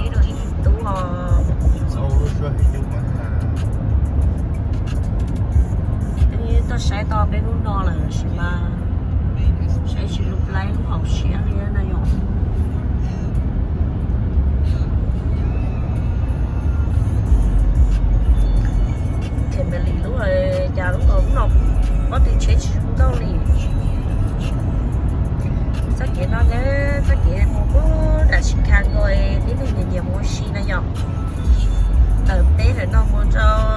chế rồi ít tu họ sau lúc rồi nhưng mà như tôi sẽ to bên lúc đó là mà sẽ chỉ lúc lấy lúc học sẽ đi này rồi thì mình lì lúc rồi già lúc đó cũng nộp có thể chế chúng đâu lì chắc kiện nó nhớ chắc kiện một có đã chỉ khăn rồi đến bây giờ nhiều mua xí này rồi ở bé rồi nó mua cho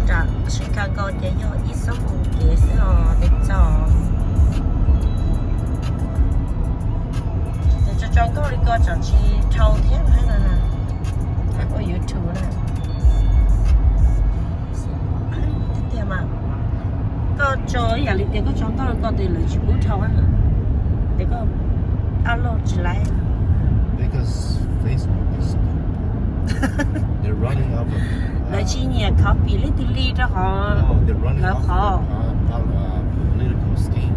trả chỉ khăn còn chỉ cho ít số một cái sẽ để cho tôi đi coi chẳng chỉ thâu thế hay là ở YouTube này thế mà có cho nhà lịch có chúng tôi có tiền là chỉ muốn thâu á để có alo chỉ lại because Facebook is they're running out of là chỉ nhà copy lấy delete cho họ they're running là out họ of political scheme.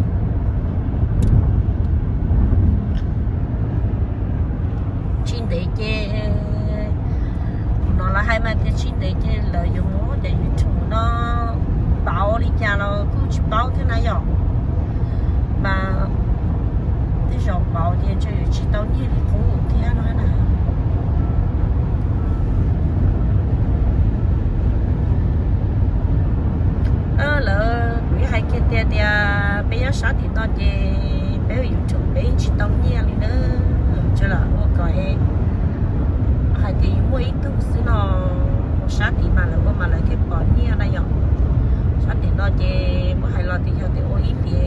trên đấy chứ nó là hai mà cái trên đấy chứ lợi dụng nó để YouTube nó bảo đi cha nó cứ chỉ bảo thế này rồi mà cái dòng bảo tiền cho chỉ tao như thì cũng thế nói nè lỡ quý hai kia tia bây giờ sáng thì nó đi bây giờ YouTube bây chỉ tao như thì nữa cho là coi hai thì mua ít thứ xí nó sáng thì mà là cái bỏ như này rồi sáng thì nó đi mua hai lọ thì theo thì ôi ít thì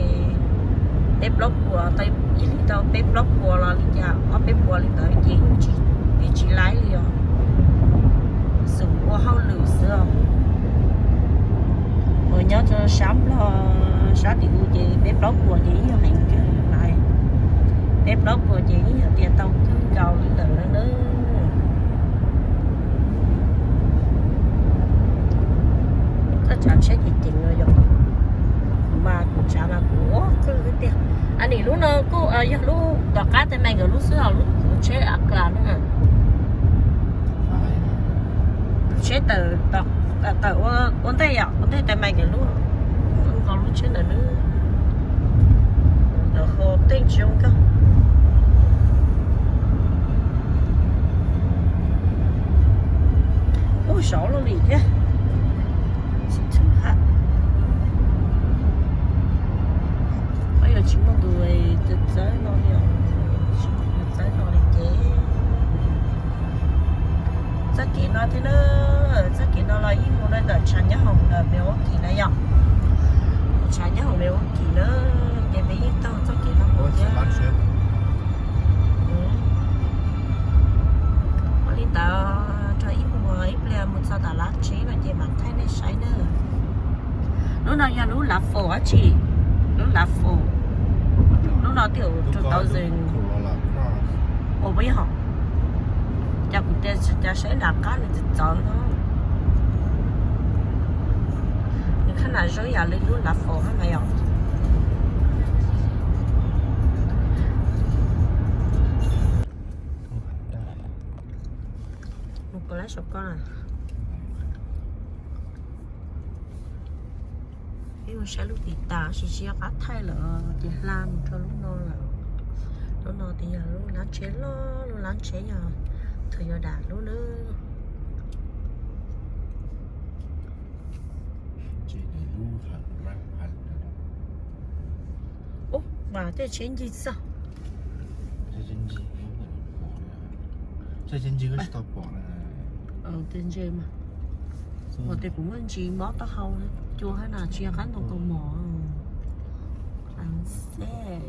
bếp lóc của tay ít thì tao bếp lóc của là đi nhà ở bếp của đi tới chỉ lái liền sử của hao lử xưa rồi nhớ cho sáng thì chị bếp lóc của chị như này cái này bếp lóc của chị thì tao cứ cầu đi từ đó nữa tất cả sẽ gì chỉnh rồi rồi mà cũng chả là của cứ cái tiền anh đi lúc nào cô lúc đọc cá tên mày rồi lúc xưa lúc chế ác là nữa chế từ đọc từ ôn tay tên mày rồi lúc còn lúc chế nữa rồi hồ tên chung cơ ôi sợ luôn đi thế bây giờ chỉ một đuổi từ tới nó nhiều tới nó đi kế rất kỹ nó thế nó là ít một nơi đợt chán nhá hồng đợt béo kỳ này nhở chán nhá hồng béo kỳ nó để mấy tao rất kỹ nó một nhá đi tao cho ít một ít là một sao tao lát chế là chị mặc thay nên sai nữa lúc nào nhà lúc là phổ á chị lúc là phổ lúc nào tiểu tụi tao dừng ồ bây giờ cha cũng cha sẽ làm cá này thật sợ nó nhưng khả năng rồi giờ lên lúc là phổ hết mày không một cái lá sọc con này nhưng mà sẽ lúc thì ta sẽ bắt thay là thì làm cho lúc nó thì lúc láng chế lúc láng chế giờ thời giờ đã lúc nữa ô mà cái chuyện gì sao cái chuyện gì cái stop bỏ này tiền gì mà mà thì cũng anh chị mót tao hâu chua hay là chia cánh trong con mỏ ăn xe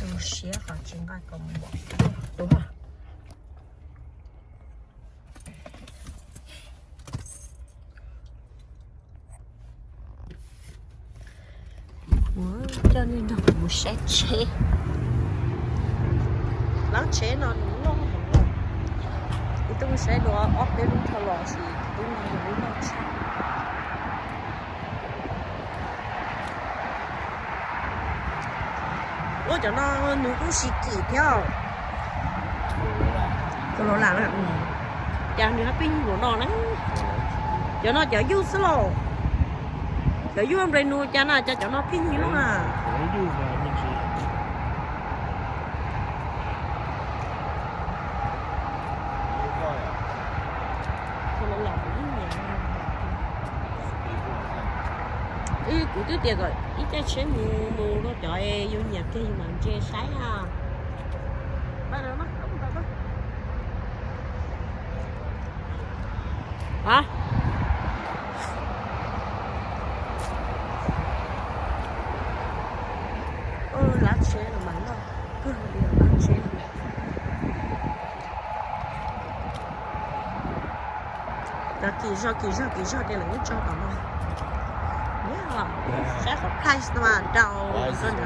đồ xé cả trên cái con mỏ đúng không cho nên nó cũng sẽ chế láng chế nó tôi sẽ đồ ốp đến lúc thợ lò gì tôi làm được nó chế 我叫那女主是几条，个罗兰啊，家女那边罗诺呢，叫那叫优势咯，叫优人นู家那叫那偏你咯啊， Lấy du mà mình chỉ coi à 个罗兰一年， đi qua xem 咦，古都点个，一在前木木咯，叫诶有年给蛮接晒啊，来了吗？啊？拉车了蛮了，拉车。Đã kỳ sao để lấy cho tao mà. Yeah, sẽ có price mà đầu rồi nè.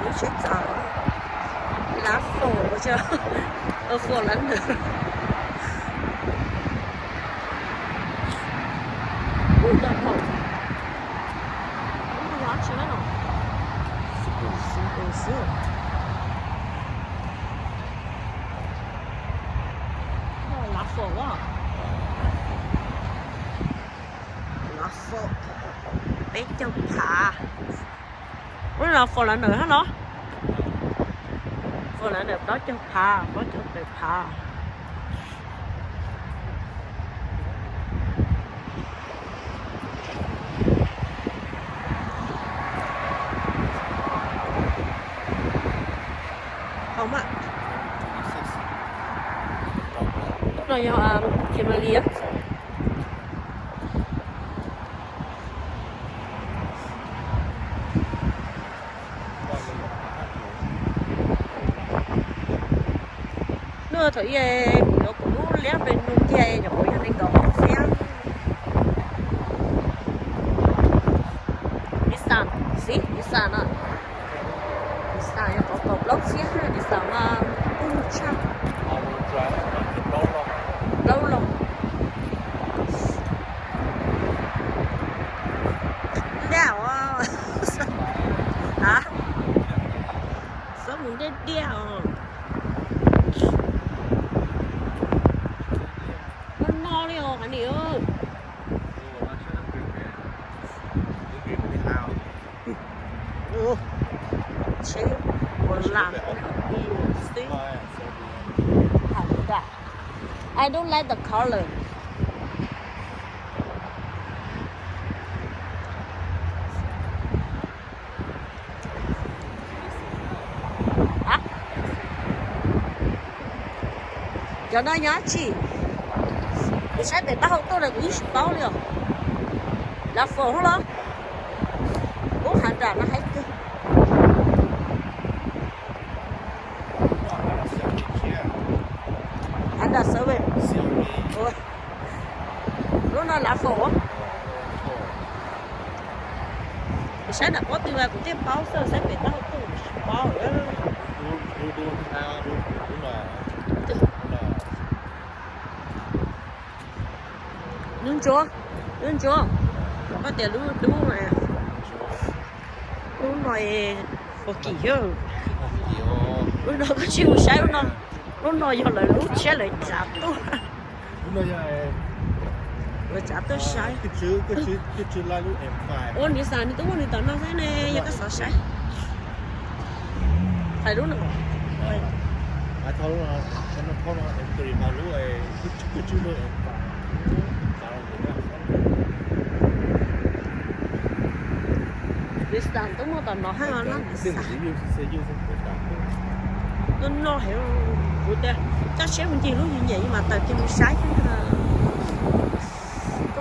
Nó chết rồi. Lá phổ chưa? Phổ lắm nữa. Ui, đợt phổ. Nó lá chưa nào. Xíu. Lá phổ quá. Lá phổ. Bé châu thả. Ủa là phổ là nữa hả nó? Phổ là được đó châu thả. Có châu được thả. Không ạ. Rồi chị mà liếc. Nó thấy nó cũng lép bên nung chè rồi cho nên có xe. Nissan, Nissan à. Nissan có lốp xe Nissan Ultra. Lâu lắm. Đeo à. Hả? Sao muốn đeo đeo? Nó no đi rồi, anh ơi. Chứ một làm I don't like the color. Hả? Cho nó nhá chị. Cái sách để tao tôi là cũng bao liều. Là phổ không đó? Bố hành ra nó hết cơ. Anh đã sợ về. Ủa? Lúc nó là phổ á. Cái sách đã có tiêu là cũng tiếp báo sơ sách để tao tôi bao rồi. Nướng chúa. Có tiền đúng mà. Lúc này có kỳ hơn. Lúc đó có chịu sai lúc nó giờ lại lúc sẽ lại chạp tôi. Lúc đó Lại chạp tôi sai. Cái chữ lại lúc em phải. Ủa đi sao đi tôi muốn đi tận nó thế này giờ có sợ sai. Thầy đúng không? I told her em tùy mà lúc ấy cứ chữ lúc em phải. Đi sàn tôi muốn tận nó hay là nó đi sàn. Nó hiểu của ta chắc sẽ mình chỉ lúc như vậy mà tại cái nó sai chứ là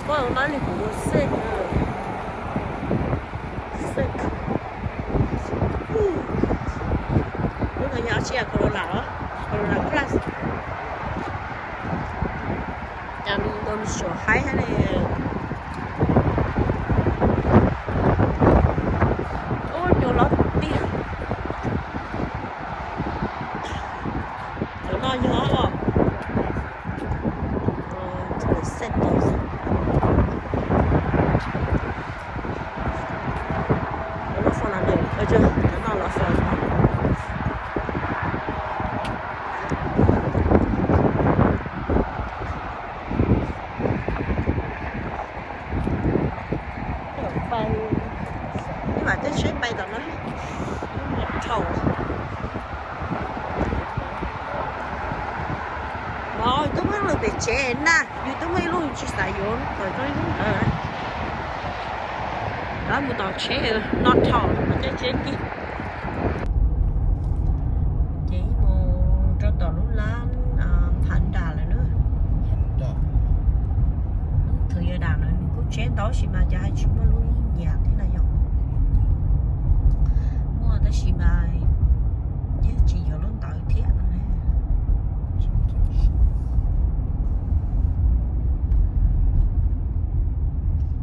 có nói là của xe lúc này nhỏ chia Corona Plus nhằm đồn số 2 hay này ôi nhiều lắm tiền nó nhỏ rồi rồi set chưa nó nào là phở bay nhưng mà cái ship bay tao nó trầu rồi tôi mới là bị chết nè vì tôi mới luôn chỉ xài vô rồi tôi cũng đó một tàu chết nó trầu mà cái chết đi chỉ một cho tàu lúc lan thành đà là nữa Đó. thời gian đà nữa cũng chết đó chỉ mà cho hai chúng nó luôn nhà thế này không mua tới chỉ mà chỉ có luôn tàu thiệt này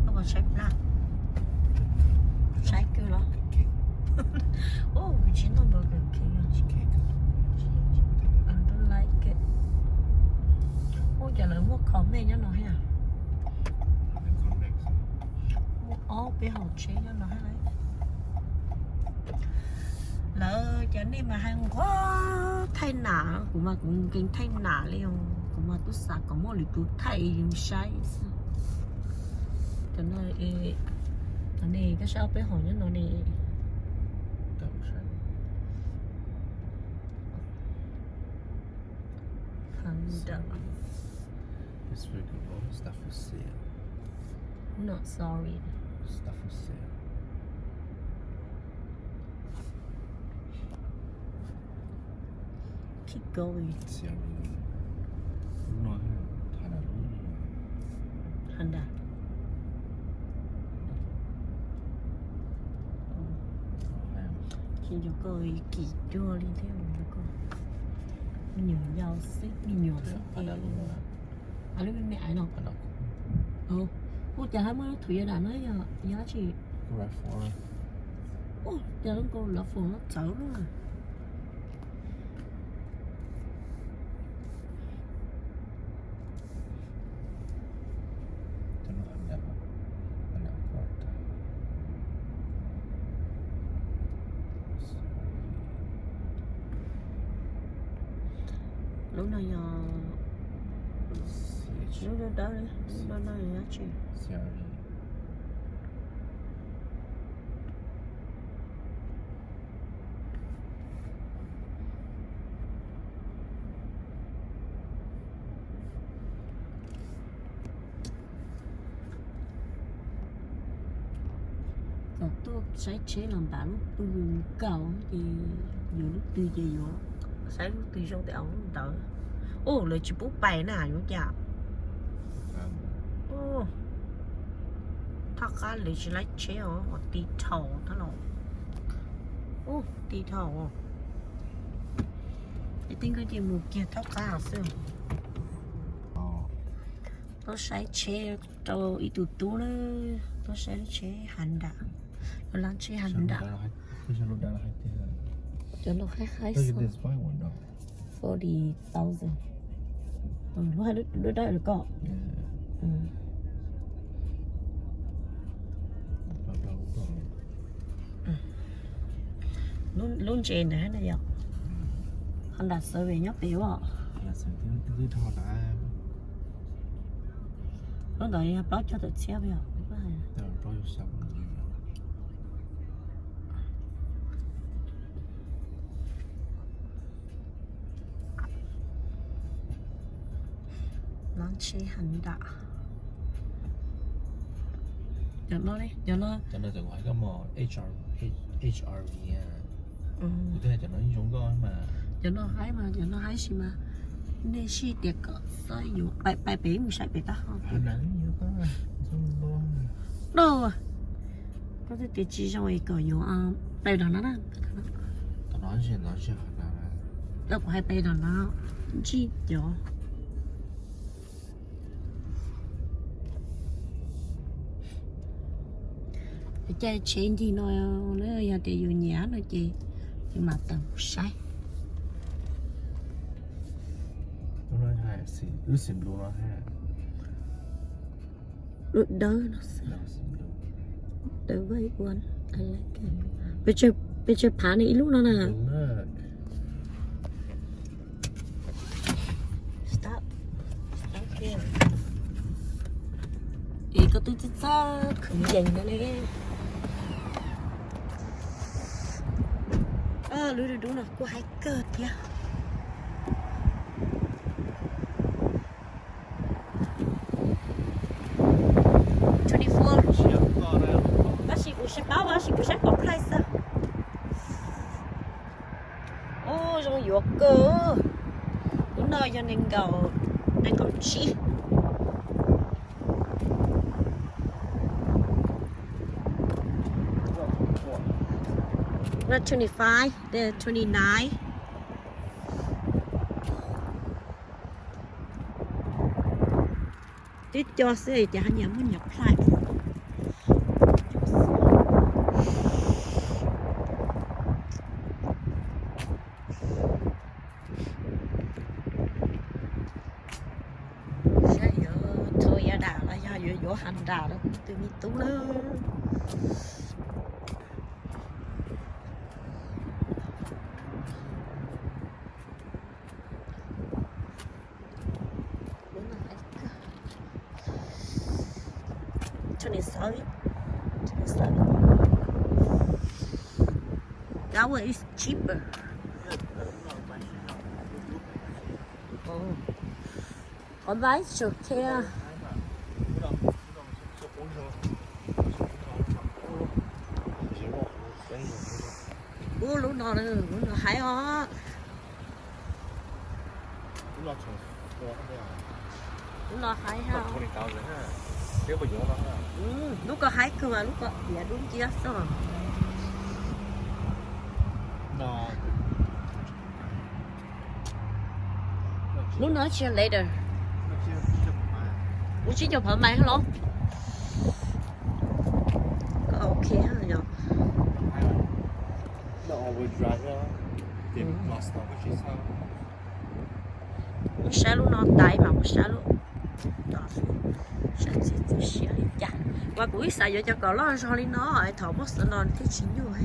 không có check nào check cứ lo oh we chỉ nó burger king I don't like it oh giờ lại mua comment cho nó ha mua bé hột chế cho nó hay đấy lỡ cho nên mà hàng quá thay nã cũng mà cũng kinh thay nã liền cũng mà tôi sợ có một lý tôi thay dùng sai cho nên nó này cái sao bé hột cho nó này It's very good. All the stuff for sale. not sorry Stuff for sale. keep going Sale. Đúng rồi. Thà là đúng rồi. hành đà khi cho coi kỳ chua đi theo nó coi nhiều rau xếp nhiều xếp Thà là đúng rồi. à lúc mẹ ai nào Thà là ô chả mới thủy đã nói giá trị right for it. ô chả nó cô là phường nó chở luôn à Cho nó ăn quạt. lúc này lúc đó đấy lúc đó nói giá trị còn tôi sẽ chế làm bạn lúc tôi dùng cầu thì nhiều lúc tùy về vô sẽ lúc tùy trong tiểu đỡ ô lời chỉ bút bài nè vô chả ô thật ra lời chỉ lấy chế ở một tí thầu thế nào ô tí thầu cái tính cái gì một kia thật ra là sao tôi sẽ chế cho ít tụt tú nữa tôi sẽ chế hành đã tôi làm chế hành đã cho nó khác khác Look at this white one though. 40,000 lúc đó được có luôn trên này này giờ anh đặt sợi về nhóc biểu à Cứ thò đã. nó đợi báo cho tự xe bây giờ Rồi xong. nó chế hành đã giờ nó đi giờ nó Cho nên gọi cái mò HRV à. Cái này cho nó giống coi mà. giờ nó hái gì mà nên si tiệc cỡ sai dụ bài bể mình sai bể ta không Hà nắng nhiều có xong luôn. đâu à có thể tiệc chi trong ấy cỡ dụ bài đó nó nè Tao nói chuyện Hà nắng. đâu có hai bài đó nó chi dụ chơi chuyện gì nó giờ thì dù nhả nó chị thì mà tầm sai Nó nói hai xì, ước xìm luôn nó ha. đỡ nó Đâu xìm luôn. đỡ với quên I like it bây giờ bên trên phá này lúc nó nè. มาก Stop. Stop here. 이거 또 진짜 금쟁이네. À, lưu đúng là cô hay cợt nha. Bác sĩ cũng sẽ báo, bác sĩ cũng sẽ có price. Ô, trong yếu cơ. Lúc nào cho nên cầu chi. Not 25, they're 29. This cho sẽ thì hắn nhà muốn nhập lại. Sẽ giờ thôi ya đà là ya vô hành đà đó từ mi tú nữa. That one is cheaper. Oh. Còn bái chuột kia. Ủa lúc nào hay ho. Lúc nào hay ha. Lúc có hay cơ mà lúc có dạ đúng chưa sao? No. Lúc nói chuyện later. Lúc chỉ cho phở máy không? Có ok hả nhỉ? No, we drive tìm last time which is how. Một xe lúc nó tay mà một xe lúc. Đó. Xe chỉ xe đi chả. Và cũng ít xài cho cậu nó cho nó thỏ mất nó thì chín rồi.